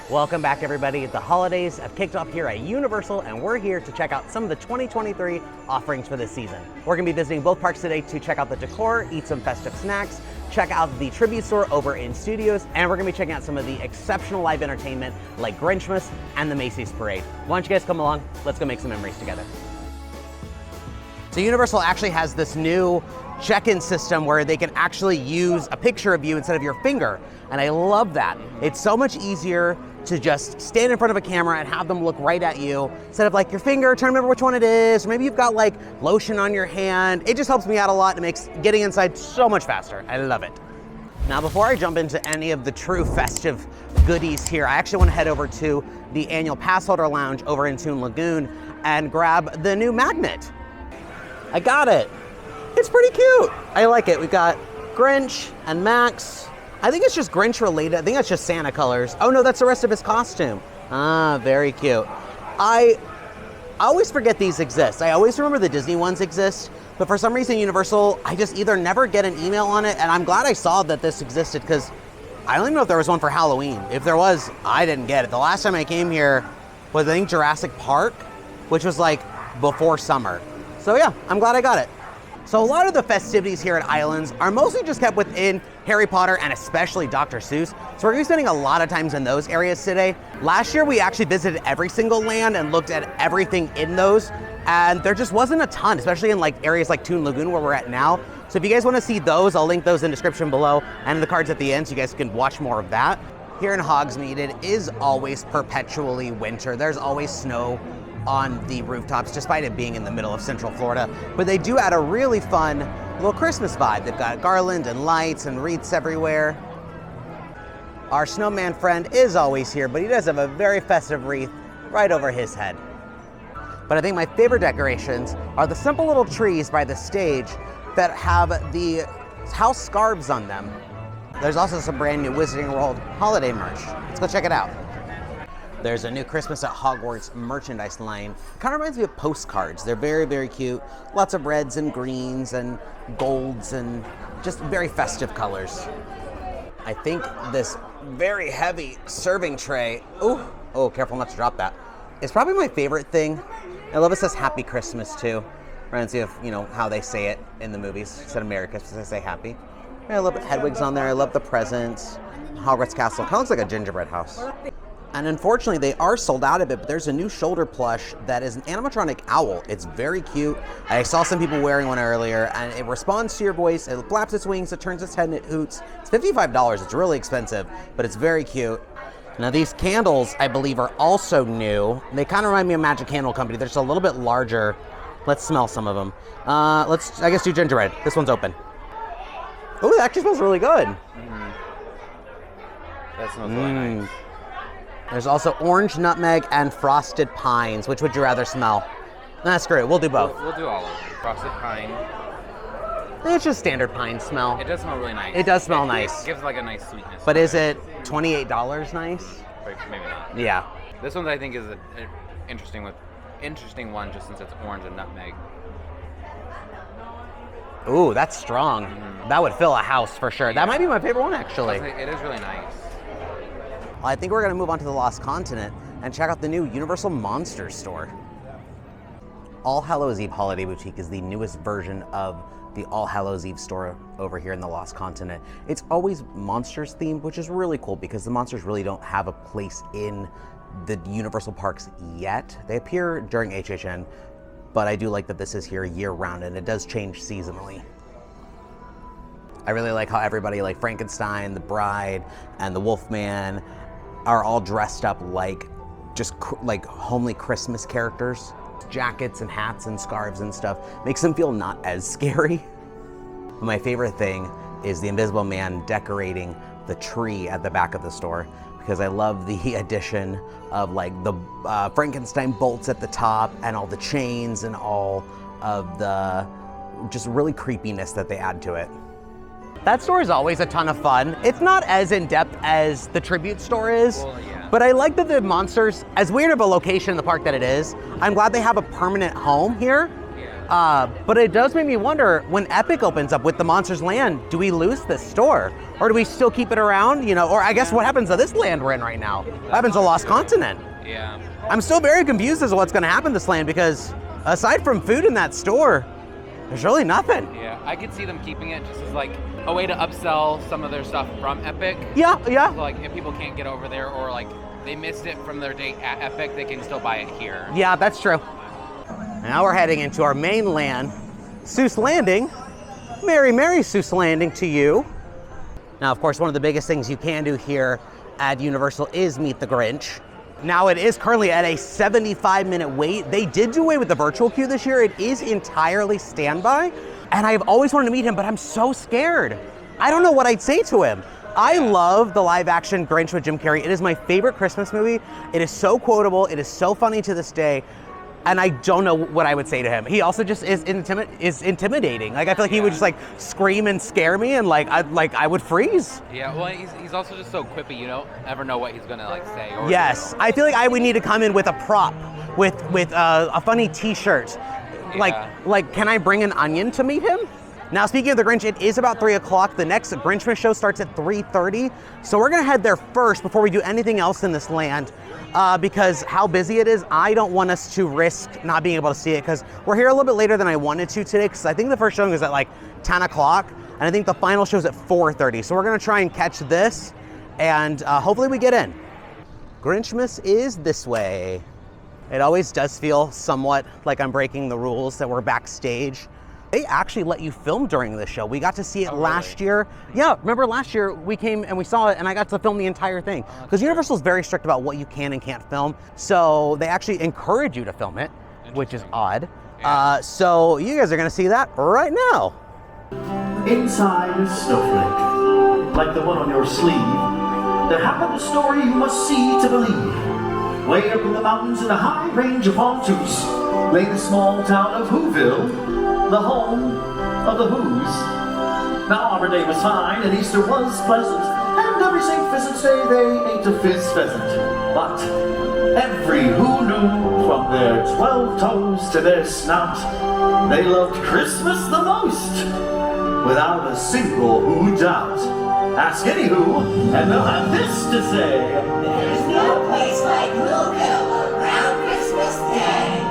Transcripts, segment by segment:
Welcome back, everybody. The holidays have kicked off here at Universal, and we're here to check out some of the 2023 offerings for this season. We're gonna be visiting both parks today to check out the decor, eat some festive snacks, check out the tribute store over in Studios, and we're gonna be checking out some of the exceptional live entertainment like Grinchmas and the Macy's Parade. Why don't you guys come along? Let's go make some memories together. So Universal actually has this new check-in system where they can actually use a picture of you instead of your finger. And I love that. It's so much easier to just stand in front of a camera and have them look right at you instead of like your finger, trying to remember which one it is, or maybe you've got like lotion on your hand. It just helps me out a lot. It makes getting inside so much faster. I love it. Now, before I jump into any of the true festive goodies here, I actually want to head over to the annual pass holder lounge over in Toon Lagoon and grab the new magnet. I got it. It's pretty cute. I like it. We've got Grinch and Max. I think it's just Grinch related. I think that's just Santa colors. Oh no, that's the rest of his costume. Ah, very cute. I always forget these exist. I always remember the Disney ones exist, but for some reason Universal, I just either never get an email on it, and I'm glad I saw that this existed because I don't even know if there was one for Halloween. If there was, I didn't get it. The last time I came here was I think Jurassic Park, which was like before summer. So yeah, I'm glad I got it. So a lot of the festivities here at Islands are mostly just kept within Harry Potter and especially Dr. Seuss. So we're gonna be spending a lot of times in those areas today. Last year, we actually visited every single land and looked at everything in those. And there just wasn't a ton, especially in like areas like Toon Lagoon where we're at now. So if you guys wanna see those, I'll link those in the description below and in the cards at the end so you guys can watch more of that. Here in Hogsmeade, it is always perpetually winter. There's always snow on the rooftops, despite it being in the middle of Central Florida. But they do add a really fun little Christmas vibe. They've got garland and lights and wreaths everywhere. Our snowman friend is always here, but he does have a very festive wreath right over his head. But I think my favorite decorations are the simple little trees by the stage that have the house scarves on them. There's also some brand new Wizarding World holiday merch. Let's go check it out. There's a new Christmas at Hogwarts merchandise line. Kind of reminds me of postcards. They're very, very cute. Lots of reds and greens and golds and just very festive colors. I think this very heavy serving tray, oh, careful not to drop that, is probably my favorite thing. I love it says Happy Christmas too. Reminds me of, you know, how they say it in the movies. Instead of Merry Christmas, they say Happy. I love it. Hedwig's on there. I love the presents. Hogwarts Castle kind of looks like a gingerbread house. And unfortunately, they are sold out of it, but there's a new shoulder plush that is an animatronic owl. It's very cute. I saw some people wearing one earlier, and it responds to your voice. It flaps its wings, it turns its head, and it hoots. It's $55. It's really expensive, but it's very cute. Now, these candles, I believe, are also new. They kind of remind me of Magic Candle Company. They're just a little bit larger. Let's smell some of them. Let's, I guess, do gingerbread. This one's open. Oh, it actually smells really good. That smells really nice. There's also orange, nutmeg, and frosted pines. Which would you rather smell? Nah, screw it. We'll do both. We'll do all of them. Frosted pine. It's just standard pine smell. It does smell really nice. It does smell nice. It gives like a nice sweetness. But is it $28 nice? Maybe not. Yeah. This one I think is an interesting one just since it's orange and nutmeg. Ooh, that's strong. That would fill a house for sure. That might be my favorite one, actually. It is really nice. Well, I think we're going to move on to the Lost Continent and check out the new Universal Monsters store. All Hallows Eve Holiday Boutique is the newest version of the All Hallows Eve store over here in the Lost Continent. It's always monsters themed, which is really cool because the monsters really don't have a place in the Universal parks yet. They appear during HHN, but I do like that this is here year round and it does change seasonally. I really like how everybody like Frankenstein, the Bride, and the Wolfman are all dressed up like just like homely Christmas characters. Jackets and hats and scarves and stuff makes them feel not as scary. My favorite thing is the Invisible Man decorating the tree at the back of the store because I love the addition of like the Frankenstein bolts at the top and all the chains and all of the just really creepiness that they add to it. That store is always a ton of fun. It's not as in-depth as the tribute store is, Well, yeah. but I like that the monsters, as weird of a location in the park that it is, I'm glad they have a permanent home here. Yeah. But it does make me wonder, when Epic opens up with the Monsters Land, do we lose this store? Or do we still keep it around, you know? Or I guess what happens to this land we're in right now? What happens to Lost Continent? Yeah. I'm still very confused as to what's gonna happen to this land, because aside from food in that store, there's really nothing. Yeah, I could see them keeping it just as like a way to upsell some of their stuff from Epic. Yeah. So like if people can't get over there, or like they missed it from their date at Epic, they can still buy it here. Yeah, that's true. Now we're heading into our main land, Seuss Landing. Merry, Merry Seuss Landing to you. Now, of course, one of the biggest things you can do here at Universal is meet the Grinch. Now, it is currently at a 75-minute wait. They did do away with the virtual queue this year. It is entirely standby, and I've always wanted to meet him, but I'm so scared. I don't know what I'd say to him. I love the live-action Grinch with Jim Carrey. It is my favorite Christmas movie. It is so quotable. It is so funny to this day. And I don't know what I would say to him. He also just is intimidating. Like, I feel like he would just like scream and scare me, and I would freeze. Yeah, well, he's also just so quippy. You don't ever know what he's gonna like say. Or yes, I feel like I would need to come in with a prop, with a funny T-shirt. Like, can I bring an onion to meet him? Now, speaking of the Grinch, it is about 3 o'clock. The next Grinchmas show starts at 3:30. So we're gonna head there first before we do anything else in this land. Because how busy it is, I don't want us to risk not being able to see it, because we're here a little bit later than I wanted to today, because I think the first showing was at like 10 o'clock, and I think the final show's at 4:30. So we're gonna try and catch this, and hopefully we get in. Grinchmas is this way. It always does feel somewhat like I'm breaking the rules that we're backstage. They actually let you film during this show. We got to see it last year. Yeah, remember last year we came and we saw it, and I got to film the entire thing. Because Universal is very strict about what you can and can't film. So they actually encourage you to film it, which is odd. Yeah. So you guys are gonna see that right now. Inside a snowflake, like the one on your sleeve, there happened a story you must see to believe. Way up in the mountains in a high range of Pontoos lay the small town of Whoville, the home of the Who's. Now Arbor Day was fine and Easter was pleasant, and every St. Pheasant's Day they ate a fizz pheasant. But every Who knew, from their 12 toes to their snout, they loved Christmas the most, without a single Who doubt. Ask any Who, and they'll have this to say: there's no place like Whoville around Christmas Day.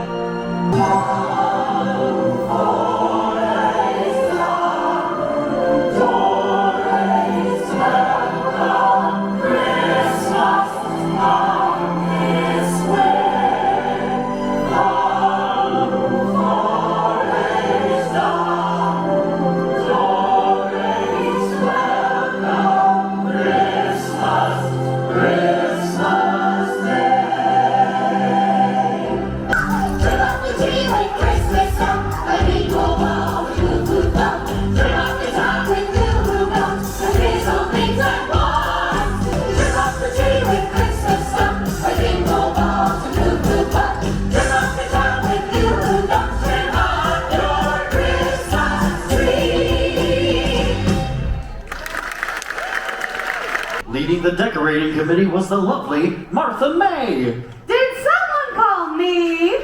Leading the decorating committee was the lovely Martha May. Did someone call me?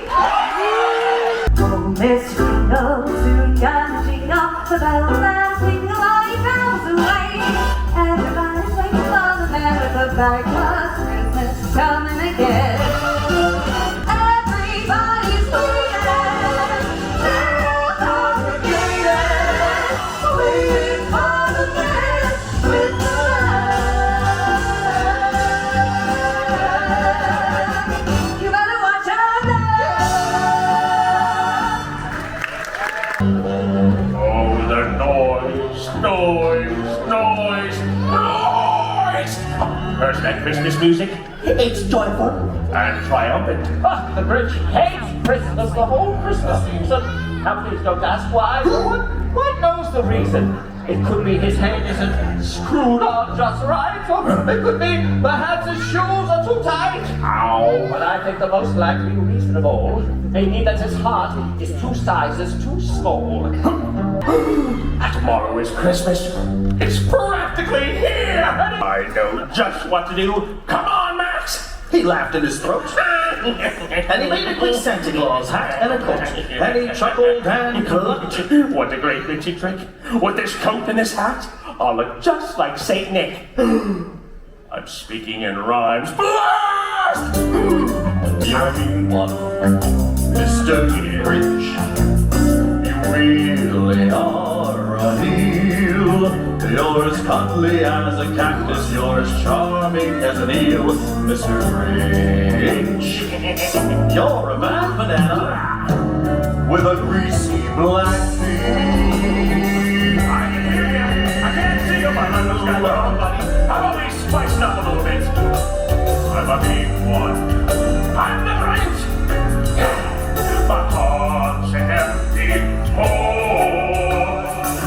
Oh, Miss Jingle, soon gonna jingle, the bells that jingle all your bells away. Everybody's waiting for the man with the bag, 'cause Christmas is coming again. Everybody's waiting, they're congregated, waiting for the man with the Heard that Christmas music? It's joyful And triumphant. Ah, the Grinch hates Christmas the whole Christmas season. Now please don't ask why. What knows the reason? It could be his head isn't screwed on just right, or it could be perhaps his shoes are too tight. Ow. But I think the most likely reason of all may be that his heart is 2 sizes too small. Tomorrow is Christmas. It's practically here. I know just what to do. Come on, Max. He laughed in his throat. And he made a quick Santa Claus hat and a coat. And he chuckled and clucked. What a great witchy trick. With this coat and this hat, I'll look just like Saint Nick. I'm speaking in rhymes. Blast! You're a mean one, Mr. Grinch. You really are a heel. You're as cuddly as a cactus, you're as charming as an eel, Mr. Grinch. You're a bad banana with a greasy black feet. I can hear you. I can't see you, but I'm just got on, buddy. How about we spice it up a little bit? I'm a mean one. I'm the Grinch. My heart's an empty hole.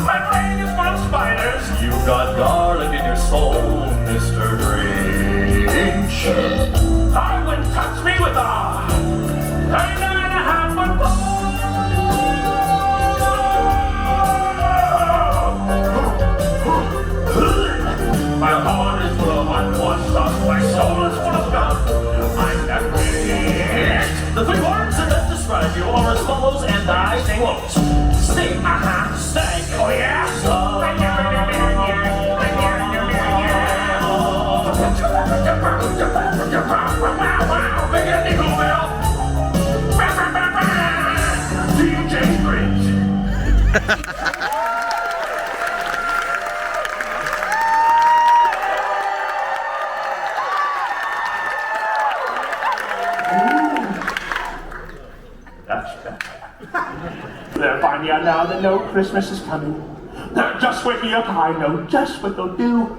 My brain is full of spiders. You've got garlic in your soul, Mr. Grinch. I wouldn't touch me with a 39.5 foot pole. My heart is full of unwashed sauce. My soul is full of gum. I'm that Grinch. The three words that best describe you are as follows, and I quote. Stink, stank, Oh yeah? Big Andy Bell. DJ Grinch. That's better. They're finding out now that no Christmas is coming. They're just waking up. I know just what they'll do.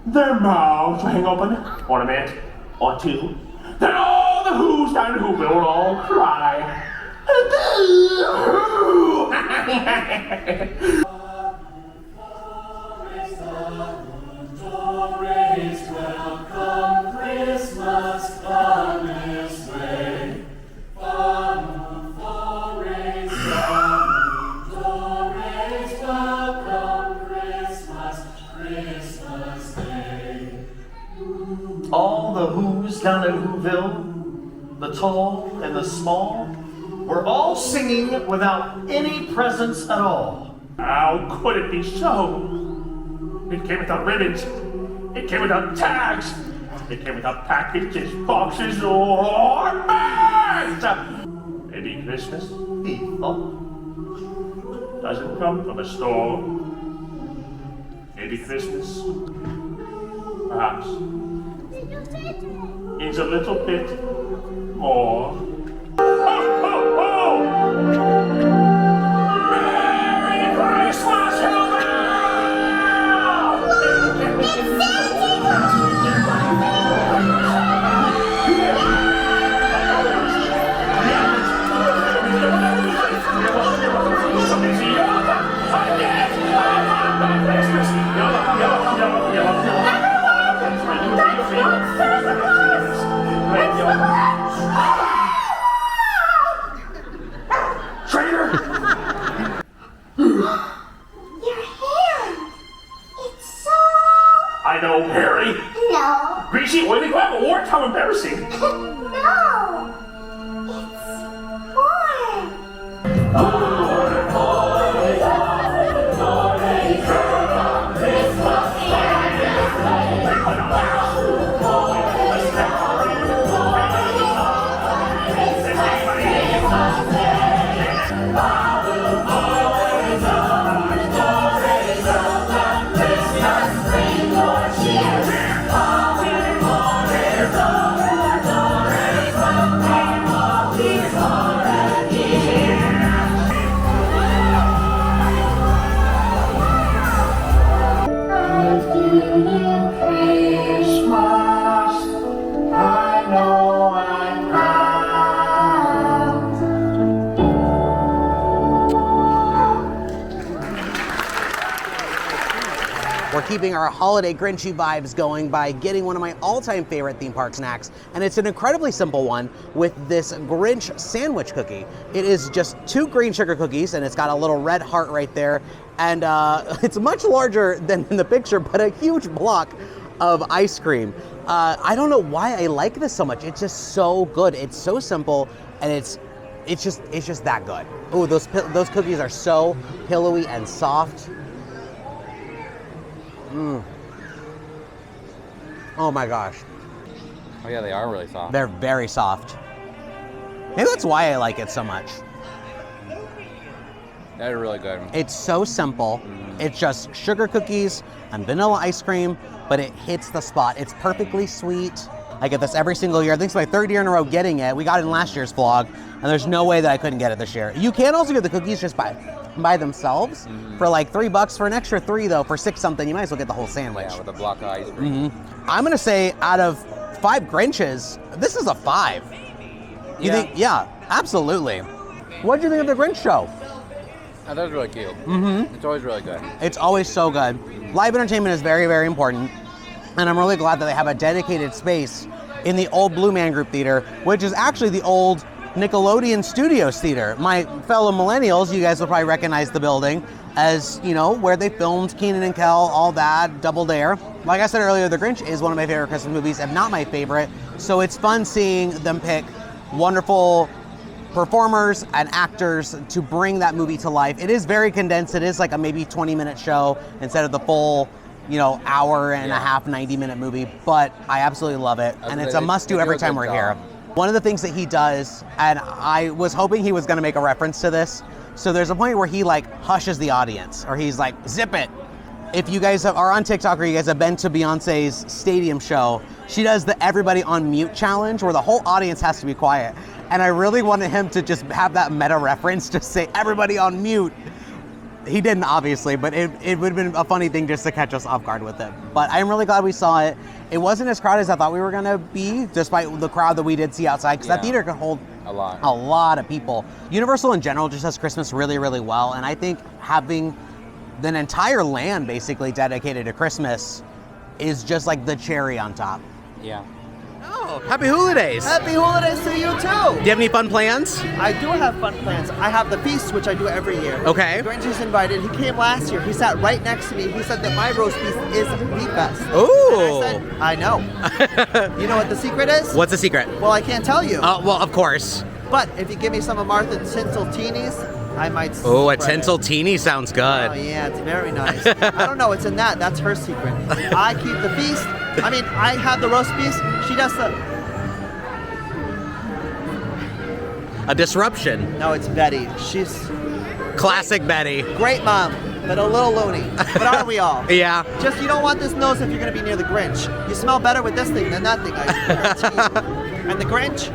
Their mouths will hang open for a minute or two. Then all the Who's down in Whoville will all cry. all the Who's down in Whoville, the tall and the small, were all singing without any presents at all. How could it be so? It came without ribbons. It came without tags. It came without packages, boxes, or bags. Maybe Christmas He thought. doesn't come from a store. Maybe Christmas, perhaps, needs a little bit more. Ho, ho, ho! Merry Christmas, Traitor! Your hair! It's so... I know, Harry. No. Greasy, oily, grab a wart. How embarrassing. No. It's warm. We're keeping our holiday Grinchy vibes going by getting one of my all-time favorite theme park snacks, and it's an incredibly simple one with this Grinch sandwich cookie. It is just 2 green sugar cookies, and it's got a little red heart right there, and it's much larger than in the picture, but a huge block of ice cream. I don't know why I like this so much. It's just so good. It's so simple, and it's just that good. Oh, those cookies are so pillowy and soft. Oh my gosh. Oh yeah, they are really soft. They're very soft. Maybe that's why I like it so much. They're really good. It's so simple. It's just sugar cookies and vanilla ice cream, but it hits the spot. It's perfectly sweet. I get this every single year. I think it's my third year in a row getting it. We got it in last year's vlog, and there's no way that I couldn't get it this year. You can also get the cookies just by themselves for like $3. For an extra $3 though, for $6 something, you might as well get the whole sandwich. Yeah, with a block of ice cream. I'm gonna say out of 5 Grinches, this is a 5. You think? Yeah, absolutely. What do you think of the Grinch show? Oh, that was really cute. It's always really good. It's always so good. Live entertainment is very, very important. And I'm really glad that they have a dedicated space in the old Blue Man Group Theater, which is actually the old Nickelodeon Studios Theater. My fellow millennials, you guys will probably recognize the building as, you know, where they filmed Kenan and Kel, all that, Double Dare. Like I said earlier, The Grinch is one of my favorite Christmas movies, if not my favorite. So it's fun seeing them pick wonderful performers and actors to bring that movie to life. It is very condensed. It is like a maybe 20-minute show instead of the full, you know, hour and a half, 90-minute movie. But I absolutely love it, and it's a must-do every time we're here. One of the things that he does, and I was hoping he was going to make a reference to this. So there's a point where he like hushes the audience, or he's like, "Zip it." If you guys are on TikTok or you guys have been to Beyonce's stadium show, she does the everybody on mute challenge where the whole audience has to be quiet. And I really wanted him to just have that meta reference, just say everybody on mute. He didn't, obviously, but it would have been a funny thing just to catch us off guard with it. But I'm really glad we saw it. It wasn't as crowded as I thought we were gonna be, despite the crowd that we did see outside, because that theater could hold a lot of people. Universal in general just does Christmas really, really well, and I think having an entire land basically dedicated to Christmas is just like the cherry on top. Yeah. Oh, happy holidays! Happy holidays to you too! Do you have any fun plans? I do have fun plans. I have the feast, which I do every year. Okay. Grinch is invited. He came last year. He sat right next to me. He said that my roast beef is the best. Ooh! And I said, I know. You know what the secret is? What's the secret? Well, I can't tell you. Well, of course. But if you give me some of Martha's Tinselteenies, I might Oh, a spread it. Tinselteeny sounds good. Oh yeah, it's very nice. I don't know, it's in that. That's her secret. I keep the feast. I mean, I have the roast beef. She does the... A disruption. No, it's Betty. She's Classic Betty. great mom, but a little loony. But aren't we all? Yeah. Just, you don't want this nose if you're going to be near the Grinch. You smell better with this thing than that thing, I guarantee you. And the Grinch,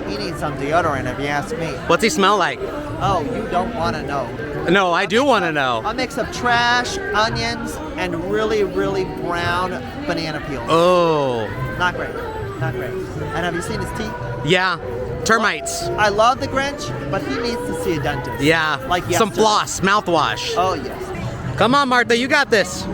he needs some deodorant if you ask me. What's he smell like? Oh, you don't want to know. No, I do want to know. A mix of trash, onions, and really, really brown banana peels. Oh. Not great. Not great. And have you seen his teeth? Yeah. Termites. I love the Grinch, but he needs to see a dentist. Yeah. Like some yesterday. floss, mouthwash. Oh, yes. Come on, Martha, you got this.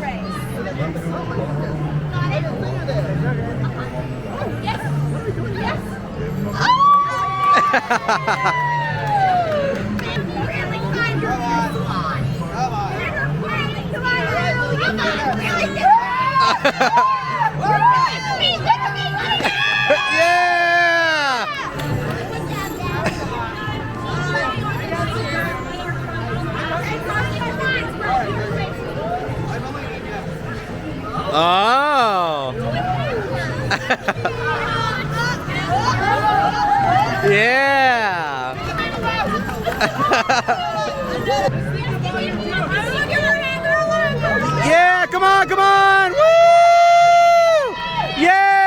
Yeah! Oh. Yeah. Yeah, come on, come on. Woo! Yeah!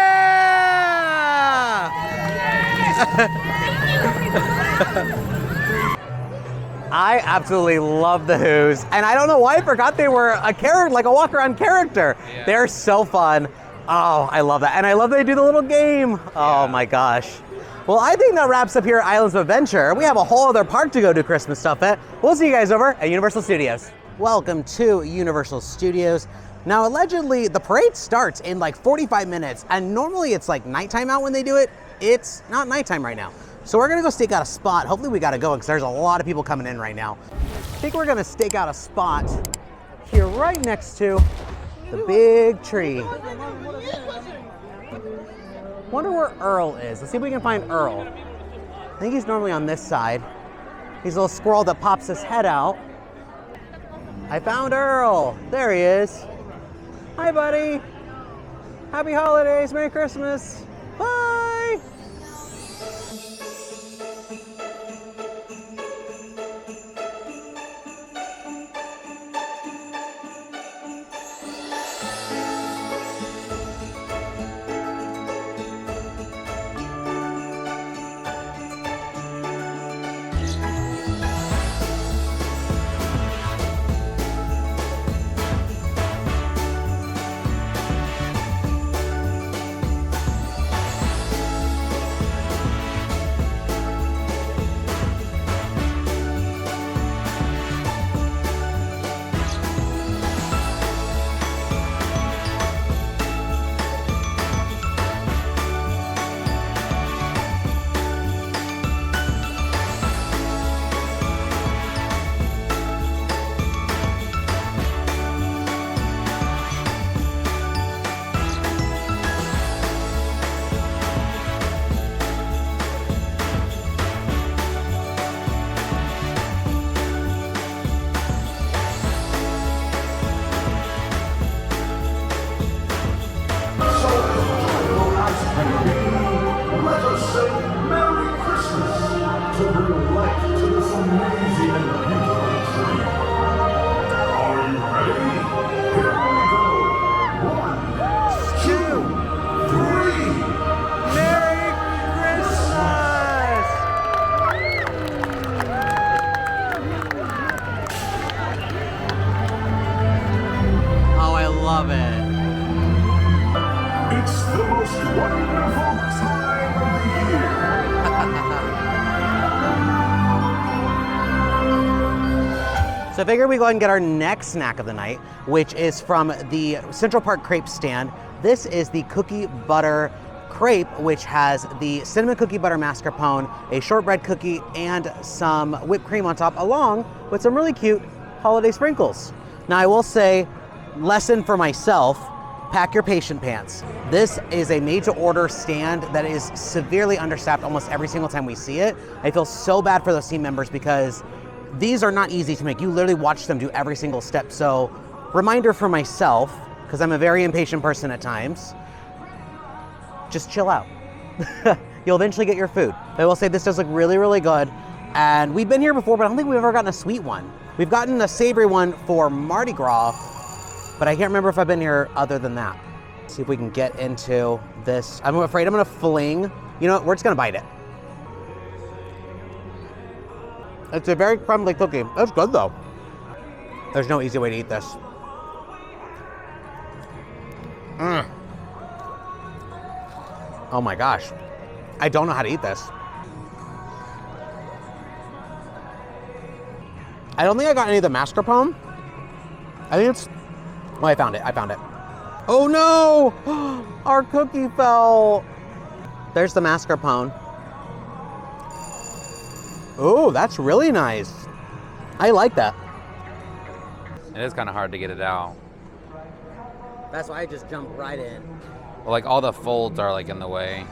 I absolutely love the Who's, and I don't know why I forgot they were a character, like a walk-around character. Yeah. They're so fun. Oh, I love that, and I love they do the little game. Oh my gosh. Well, I think that wraps up here at Islands of Adventure. We have a whole other park to go do Christmas stuff at. We'll see you guys over at Universal Studios. Welcome to Universal Studios. Now, allegedly, the parade starts in like 45 minutes, and normally it's like nighttime out when they do it. It's not nighttime right now. So we're gonna go stake out a spot. Hopefully we gotta go because there's a lot of people coming in right now. I think we're gonna stake out a spot here right next to The big tree. Wonder where Earl is. Let's see if we can find Earl. I think he's normally on this side. He's a little squirrel that pops his head out. I found Earl. There he is. Hi, buddy. Happy holidays. Merry Christmas. Bye. Let us say Merry Christmas to bring light to this amazing and beautiful tree. Are you ready? Here we go. 1, 2, 3. Merry Christmas! Oh, I love it. It's the most wonderful time of the year. So I figured we go ahead and get our next snack of the night, which is from the Central Park Crepe stand. This is the cookie butter crepe, which has the cinnamon cookie butter mascarpone, a shortbread cookie, and some whipped cream on top, along with some really cute holiday sprinkles. Now I will say, lesson for myself, pack your patient pants. This is a made to order stand that is severely understaffed almost every single time we see it. I feel so bad for those team members because these are not easy to make. You literally watch them do every single step. So reminder for myself, because I'm a very impatient person at times, just chill out. You'll eventually get your food. I will say this does look really, really good. And we've been here before, but I don't think we've ever gotten a sweet one. We've gotten a savory one for Mardi Gras, but I can't remember if I've been here other than that. Let's see if we can get into this. I'm afraid I'm gonna fling. You know what, we're just gonna bite it. It's a very crumbly cookie. It's good though. There's no easy way to eat this. Oh my gosh. I don't know how to eat this. I don't think I got any of the mascarpone. I think it's, oh, I found it. Oh no! Our cookie fell. There's the mascarpone. Oh, that's really nice. I like that. It is kind of hard to get it out. That's why I just jumped right in. Well, like all the folds are like in the way.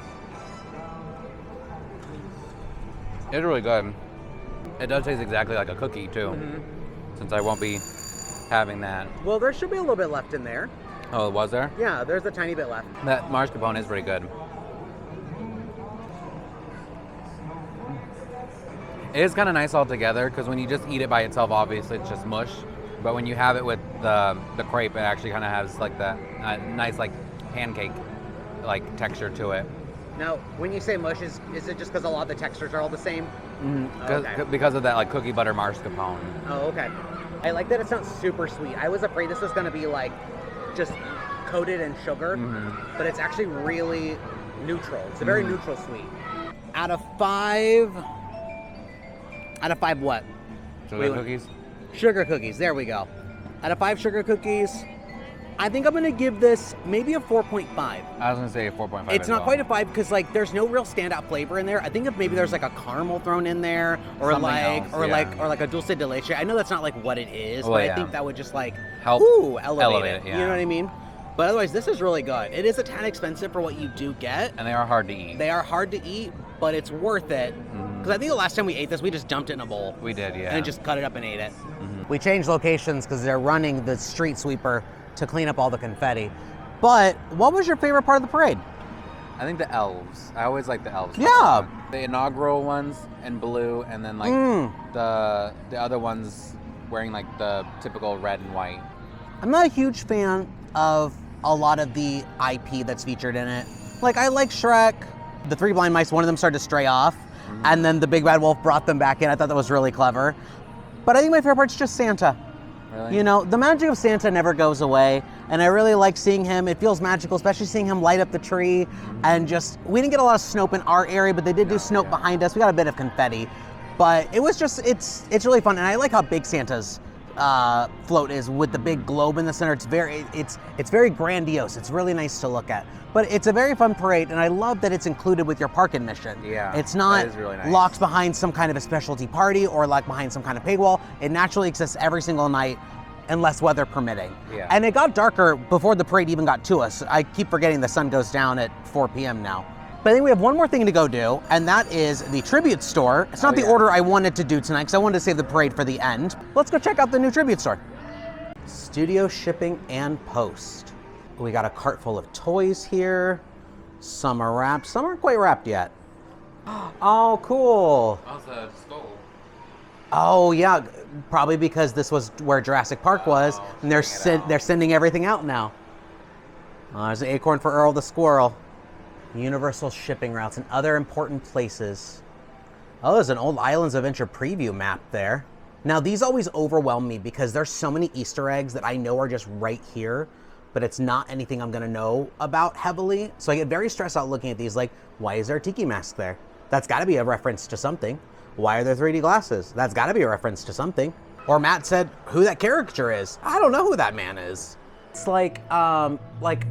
It's really good. It does taste exactly like a cookie too, since I won't be having that. Well, there should be a little bit left in there. Oh, was there? Yeah, there's a tiny bit left. That mascarpone is pretty good. It is kind of nice all together because when you just eat it by itself, obviously it's just mush. But when you have it with the crepe, it actually kind of has like that nice like pancake like texture to it. Now, when you say mush, is it just because a lot of the textures are all the same? Okay. Because of that like cookie butter mascarpone. Oh, okay. I like that it's not super sweet. I was afraid this was going to be like just coated in sugar, but it's actually really neutral. It's a very neutral sweet. Out of 5 what? Sugar cookies? Sugar cookies, there we go. Out of 5 sugar cookies, I think I'm gonna give this maybe a 4.5. I was gonna say a 4.5. It's as not well. quite a 5 because like there's no real standout flavor in there. I think if maybe there's like a caramel thrown in there or Something like else, or yeah. like a dulce de leche. I know that's not like what it is, Well, but I yeah. think that would just like Help elevate it. yeah. You know what I mean? But otherwise, this is really good. It is a tad expensive for what you do get. And they are hard to eat. They are hard to eat, but it's worth it. Because I think the last time we ate this, we just dumped it in a bowl. We did, yeah. And just cut it up and ate it. We changed locations because they're running the street sweeper to clean up all the confetti. But what was your favorite part of the parade? I think the elves. I always like the elves. Yeah. The inaugural ones in blue, and then like the other ones wearing like the typical red and white. I'm not a huge fan of a lot of the IP that's featured in it. Like, I like Shrek. The Three Blind Mice, one of them started to stray off, and then the Big Bad Wolf brought them back in. I thought that was really clever. But I think my favorite part's just Santa. Really? You know, the magic of Santa never goes away, and I really like seeing him. It feels magical, especially seeing him light up the tree, and just, we didn't get a lot of Snope in our area, but they did do Snope behind us. We got a bit of confetti, but it was just, it's really fun, and I like how big Santa's float is with the big globe in the center. It's very grandiose. It's really nice to look at. But it's a very fun parade, and I love that it's included with your park admission. Yeah, it's not that is really nice. locked behind some kind of a specialty party or locked behind some kind of paywall. It naturally exists every single night, unless weather permitting. Yeah. And it got darker before the parade even got to us. I keep forgetting the sun goes down at 4 p.m. now. But I think we have one more thing to go do, and that is the tribute store. It's not the order I wanted to do tonight, because I wanted to save the parade for the end. Let's go check out the new tribute store. Studio shipping and post. We got a cart full of toys here. Some are wrapped, some aren't quite wrapped yet. Oh, cool. Oh, it's a skull. Oh yeah, probably because this was where Jurassic Park was, and they're sending everything out now. There's an acorn for Earl the squirrel. Universal shipping routes and other important places. Oh, there's an old Islands Adventure preview map there. Now these always overwhelm me because there's so many Easter eggs that I know are just right here, but it's not anything I'm gonna know about heavily. So I get very stressed out looking at these, like, why is there a tiki mask there? That's gotta be a reference to something. Why are there 3D glasses? That's gotta be a reference to something. Or Matt said who that caricature is. I don't know who that man is. It's like I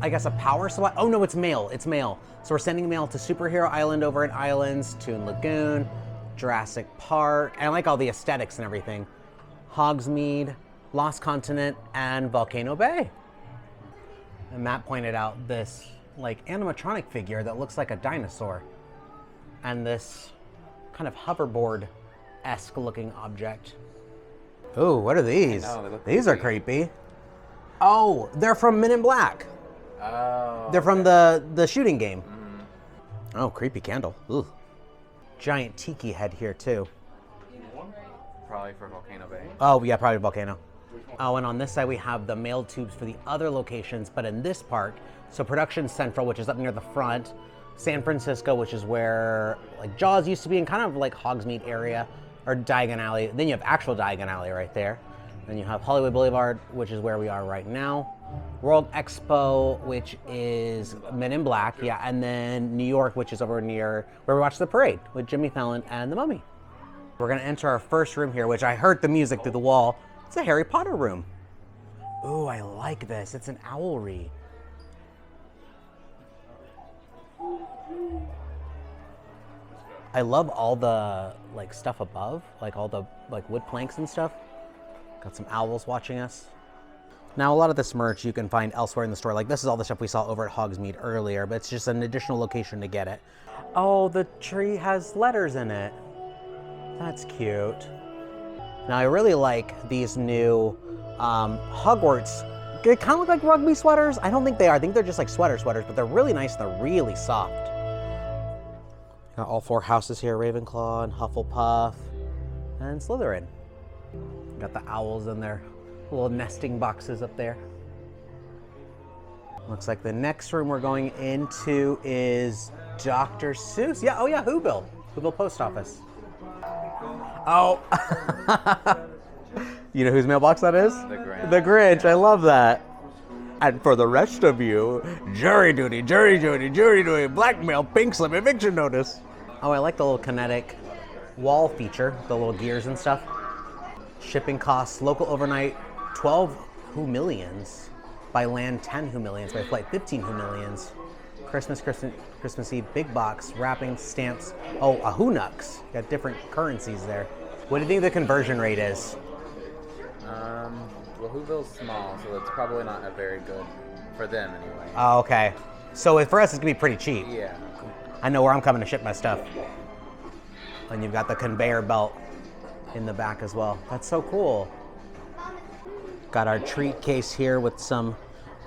guess a power supply. Oh no, it's mail, it's mail. So we're sending mail to Superhero Island over at Islands, Toon Lagoon, Jurassic Park. And I like all the aesthetics and everything. Hogsmeade, Lost Continent, and Volcano Bay. And Matt pointed out this like animatronic figure that looks like a dinosaur. And this kind of hoverboard-esque looking object. Ooh, what are these? I know, they look These are creepy. Oh, they're from Men in Black. Oh. They're from the shooting game. Oh, creepy candle. Ooh. Giant tiki head here too. Probably for Volcano Bay. Oh yeah, probably Volcano. Oh, and on this side we have the mail tubes for the other locations, but in this park, so Production Central, which is up near the front, San Francisco, which is where like Jaws used to be, in kind of like Hogsmeade area, or Diagon Alley. Then you have actual Diagon Alley right there. Then you have Hollywood Boulevard, which is where we are right now. World Expo, which is Men in Black, yeah, and then New York, which is over near where we watch the parade with Jimmy Fallon and the Mummy. We're gonna enter our first room here, which I heard the music through the wall. It's a Harry Potter room. Ooh, I like this. It's an owlry. I love all the like stuff above, like all the like wood planks and stuff. Got some owls watching us. Now, a lot of this merch you can find elsewhere in the store. Like this is all the stuff we saw over at Hogsmeade earlier, but it's just an additional location to get it. Oh, the tree has letters in it. That's cute. Now, I really like these new Hogwarts. They kind of look like rugby sweaters. I don't think they are. I think they're just like sweaters, but they're really nice and they're really soft. Got all 4 houses here, Ravenclaw and Hufflepuff and Slytherin. Got the owls in their little nesting boxes up there. Looks like the next room we're going into is Dr. Seuss. Yeah, oh yeah, Whoville. Whoville Post Office. Oh. You know whose mailbox that is? The Grinch. The Grinch, I love that. And for the rest of you, jury duty, blackmail, pink slip, eviction notice. Oh, I like the little kinetic wall feature, the little gears and stuff. Shipping costs, local overnight, 12 millions. By land, 10 Who Millions. By flight, 15 Who Millions. Christmas Eve, big box, wrapping, stamps. Oh, a Who Nucks. Got different currencies there. What do you think the conversion rate is? Well, Whoville's small, so it's probably not a very good for them anyway. Oh, okay. So for us, it's gonna be pretty cheap. Yeah. I know where I'm coming to ship my stuff. And you've got the conveyor belt in the back as well. That's so cool. Got our treat case here with some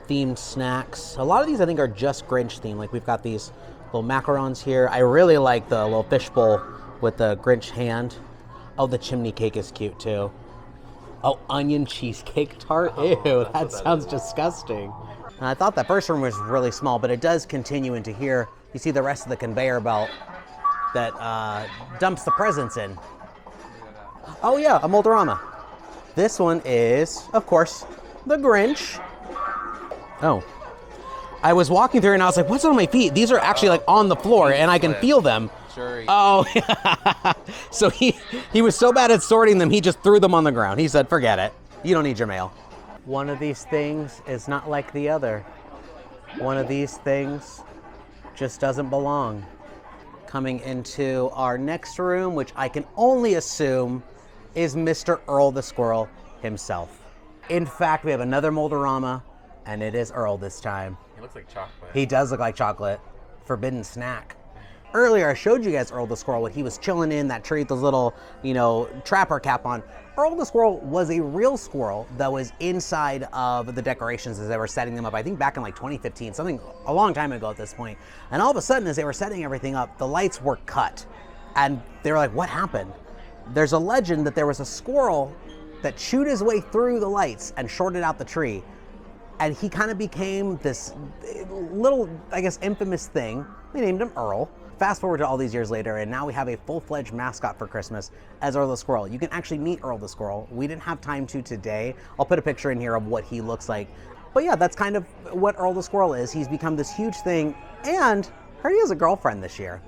themed snacks. A lot of these I think are just Grinch themed. Like we've got these little macarons here. I really like the little fishbowl with the Grinch hand. Oh, the chimney cake is cute too. Oh, onion cheesecake tart. Ew, that sounds disgusting. And I thought that first room was really small, but it does continue into here. You see the rest of the conveyor belt that dumps the presents in. Oh yeah, a Moldorama. This one is, of course, the Grinch. Oh. I was walking through and I was like, what's on my feet? These are actually like on the floor and I can feel them. Sure. Oh, so he was so bad at sorting them, he just threw them on the ground. He said, forget it. You don't need your mail. One of these things is not like the other. One of these things just doesn't belong. Coming into our next room, which I can only assume is Mr. Earl the Squirrel himself. In fact, we have another Moldorama, and it is Earl this time. He looks like chocolate. He does look like chocolate. Forbidden snack. Earlier, I showed you guys Earl the Squirrel when he was chilling in that tree with his little, trapper cap on. Earl the Squirrel was a real squirrel that was inside of the decorations as they were setting them up. I think back in like 2015, a long time ago at this point. And all of a sudden, as they were setting everything up, the lights were cut. And they were like, what happened? There's a legend that there was a squirrel that chewed his way through the lights and shorted out the tree. And he kind of became this little, I guess, infamous thing. They named him Earl. Fast forward to all these years later, and now we have a full-fledged mascot for Christmas as Earl the Squirrel. You can actually meet Earl the Squirrel. We didn't have time to today. I'll put a picture in here of what he looks like. But yeah, that's kind of what Earl the Squirrel is. He's become this huge thing, and I heard he has a girlfriend this year.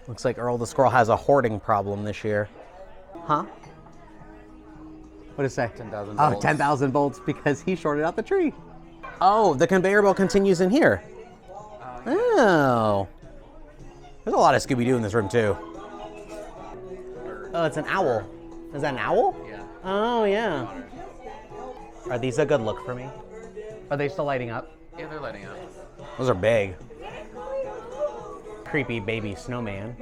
Looks like Earl the Squirrel has a hoarding problem this year. Huh? What did it say? 10,000 Oh, volts. 10,000 volts because he shorted out the tree. Oh, the conveyor belt continues in here. Oh. There's a lot of Scooby-Doo in this room, too. Oh, it's an owl. Is that an owl? Yeah. Oh, yeah. Are these a good look for me? Are they still lighting up? Yeah, they're lighting up. Those are big. Creepy baby snowman.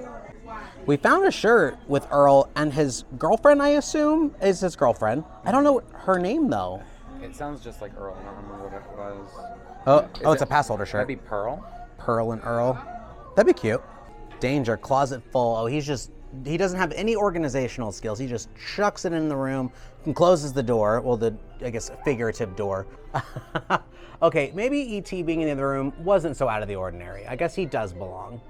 We found a shirt with Earl and his girlfriend, I assume, is his girlfriend. I don't know her name, though. It sounds just like Earl. I don't remember what it was. It's a pass holder shirt. That'd be Pearl. Pearl and Earl. That'd be cute. Danger, closet full. Oh, he doesn't have any organizational skills. He just chucks it in the room and closes the door. Well, I guess, figurative door. Okay, maybe E.T. being in the other room wasn't so out of the ordinary. I guess he does belong.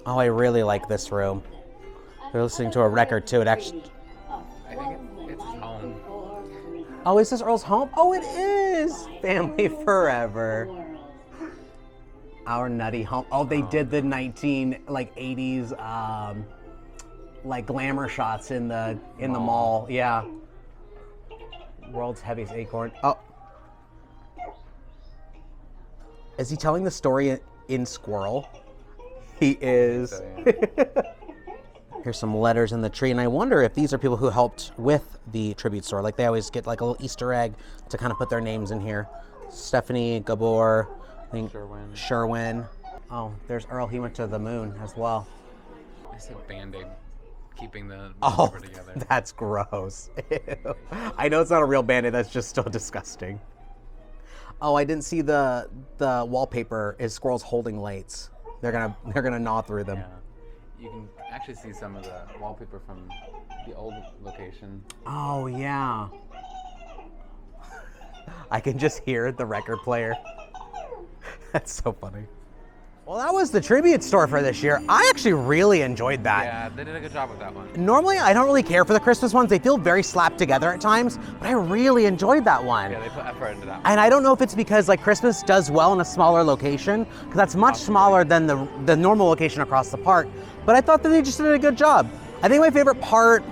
Oh, I really like this room. They're listening to a record, too. It actually... I think it's his home. Oh, is this Earl's home? Oh, it is! Family forever. Our nutty home. Oh, they did the 80s glamour shots in the mall. Yeah. World's heaviest acorn. Oh. Is he telling the story in squirrel? He is. So, yeah. Here's some letters in the tree, and I wonder if these are people who helped with the tribute store. Like they always get like a little Easter egg to kind of put their names in here. Stephanie, Gabor, I think Sherwin. Oh, there's Earl. He went to the moon as well. It's a Band-Aid keeping the Oh, paper together. that's gross. Ew. I know it's not a real Band-Aid. That's just still disgusting. Oh, I didn't see the wallpaper is squirrels holding lights. They're gonna gnaw through them. Yeah. You can actually see some of the wallpaper from the old location. Oh yeah. I can just hear the record player. That's so funny. Well, that was the tribute store for this year. I actually really enjoyed that. Yeah, they did a good job with that one. Normally, I don't really care for the Christmas ones. They feel very slapped together at times, but I really enjoyed that one. Yeah, they put effort into that one. And I don't know if it's because like Christmas does well in a smaller location, because that's much smaller than the normal location across the park, but I thought that they just did a good job. I think my favorite part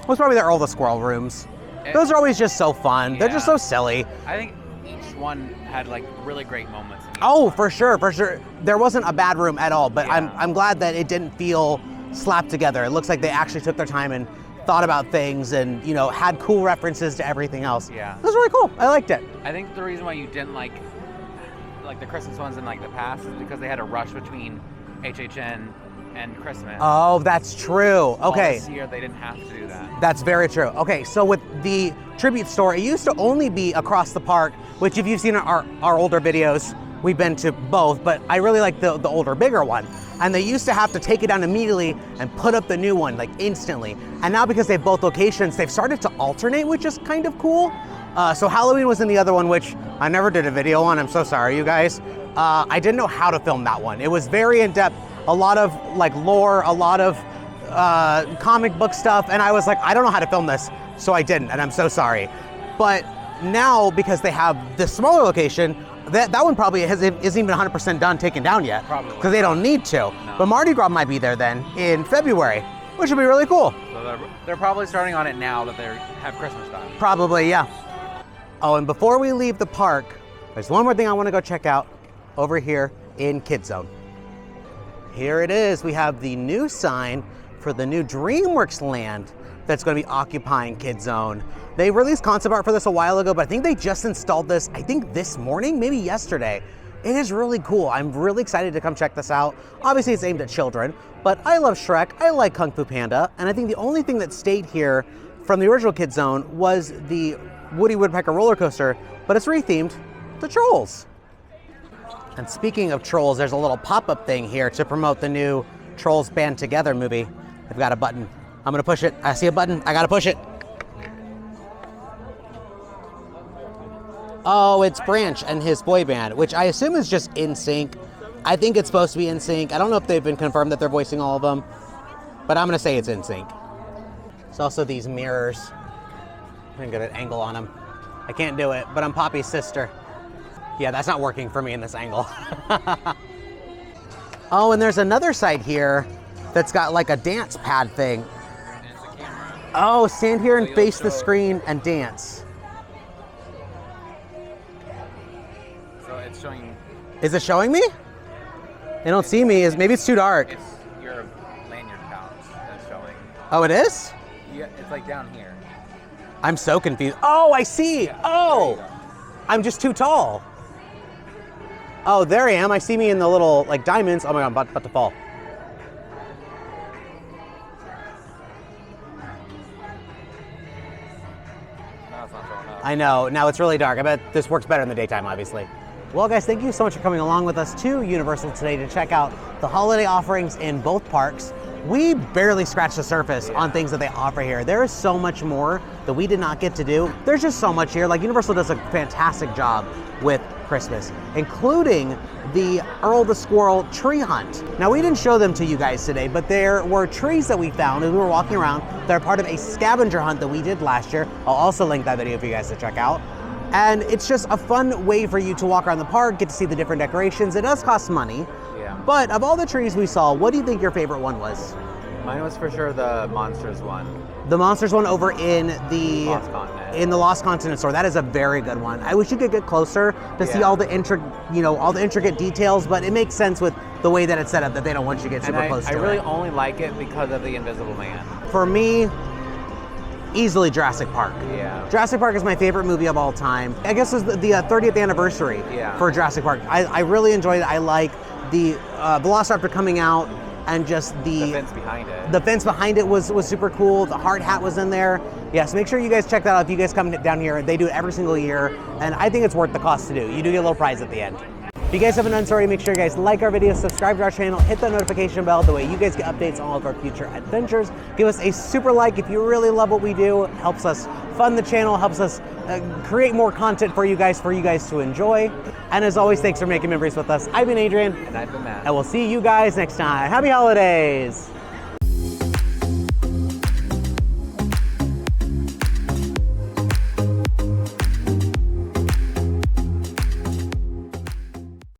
was probably the Earl the Squirrel rooms. Those are always just so fun. They're just so silly. I think one had like really great moments. In each Oh, one. for sure, for sure. There wasn't a bad room at all, but Yeah. I'm glad that it didn't feel slapped together. It looks like they actually took their time and thought about things and, you know, had cool references to everything else. Yeah. It was really cool. I liked it. I think the reason why you didn't like the Christmas ones in like the past is because they had a rush between HHN and Christmas. Oh, that's true. While Okay. This year they didn't have to do that. That's very true. Okay, so with the tribute store, it used to only be across the park, which if you've seen our older videos, we've been to both, but I really like the older, bigger one. And they used to have to take it down immediately and put up the new one, like instantly. And now because they have both locations, they've started to alternate, which is kind of cool. So Halloween was in the other one, which I never did a video on. I'm so sorry, you guys. I didn't know how to film that one. It was very in-depth, a lot of like lore, a lot of comic book stuff. And I was like, I don't know how to film this. So I didn't, and I'm so sorry. But now, because they have this smaller location, that one probably isn't even 100% done taken down yet. Probably. Because they don't need to. No. But Mardi Gras might be there then in February, which would be really cool. So they're probably starting on it now that they have Christmas done. Probably, yeah. Oh, and before we leave the park, there's one more thing I want to go check out over here in Kid Zone. Here it is. We have the new sign for the new DreamWorks land that's going to be occupying Kid Zone. They released concept art for this a while ago, but I think they just installed this, I think this morning, maybe yesterday. It is really cool. I'm really excited to come check this out. Obviously it's aimed at children, but I love Shrek, I like Kung Fu Panda, and I think the only thing that stayed here from the original Kid Zone was the Woody Woodpecker roller coaster, but it's rethemed to Trolls. And speaking of Trolls, there's a little pop-up thing here to promote the new Trolls Band Together movie. They've got a button. I'm gonna push it. I see a button, I gotta push it. Oh, it's Branch and his boy band, which I assume is just NSYNC. I think it's supposed to be NSYNC. I don't know if they've been confirmed that they're voicing all of them, but I'm gonna say it's NSYNC. There's also these mirrors. I'm gonna get an angle on them. I can't do it, but I'm Poppy's sister. Yeah, that's not working for me in this angle. Oh, and there's another side here that's got like a dance pad thing. And it's a camera. Oh, stand here and you'll face the show- screen and dance. So it's showing. Is it showing me? They don't see me. Maybe it's too dark. It's your lanyard pouch that's showing. Oh, it is? Yeah, it's like down here. I'm so confused. Oh, I see. Yeah, Oh, there you go. I'm just too tall. Oh, there I am. I see me in the little like diamonds. Oh my God, I'm about to fall. No, it's not showing up. I know. Now it's really dark. I bet this works better in the daytime, obviously. Well, guys, thank you so much for coming along with us to Universal today to check out the holiday offerings in both parks. We barely scratched the surface on things that they offer here. There is so much more that we did not get to do. There's just so much here. Like Universal does a fantastic job with Christmas, including the Earl the Squirrel tree hunt. Now, we didn't show them to you guys today, but there were trees that we found as we were walking around that are part of a scavenger hunt that we did last year. I'll also link that video for you guys to check out. And it's just a fun way for you to walk around the park, get to see the different decorations. It does cost money. Yeah. But of all the trees we saw, what do you think your favorite one was? Mine was for sure the Monsters one. The Monsters one over in the Lost Continent. in the Lost Continent store. That is a very good one. I wish you could get closer to see Yeah. all the all the intricate details, but it makes sense with the way that it's set up that they don't want you to get super And close I to really it. only like it because of the Invisible Man. For me, easily Jurassic Park. Yeah. Jurassic Park is my favorite movie of all time. I guess it was the 30th anniversary Yeah. for Jurassic Park. I really enjoyed it. I like the Velociraptor coming out and just The fence behind it. the fence behind it was super cool. The hard hat was in there. Yes, make sure you guys check that out if you guys come down here. They do it every single year, and I think it's worth the cost to do. You do get a little prize at the end. If you guys haven't done so already, make sure you guys like our videos, subscribe to our channel, hit that notification bell, the way you guys get updates on all of our future adventures. Give us a super like if you really love what we do. It helps us fund the channel, helps us create more content for you guys to enjoy. And as always, thanks for making memories with us. I've been Adrian, And I've been Matt. and we'll see you guys next time. Happy holidays!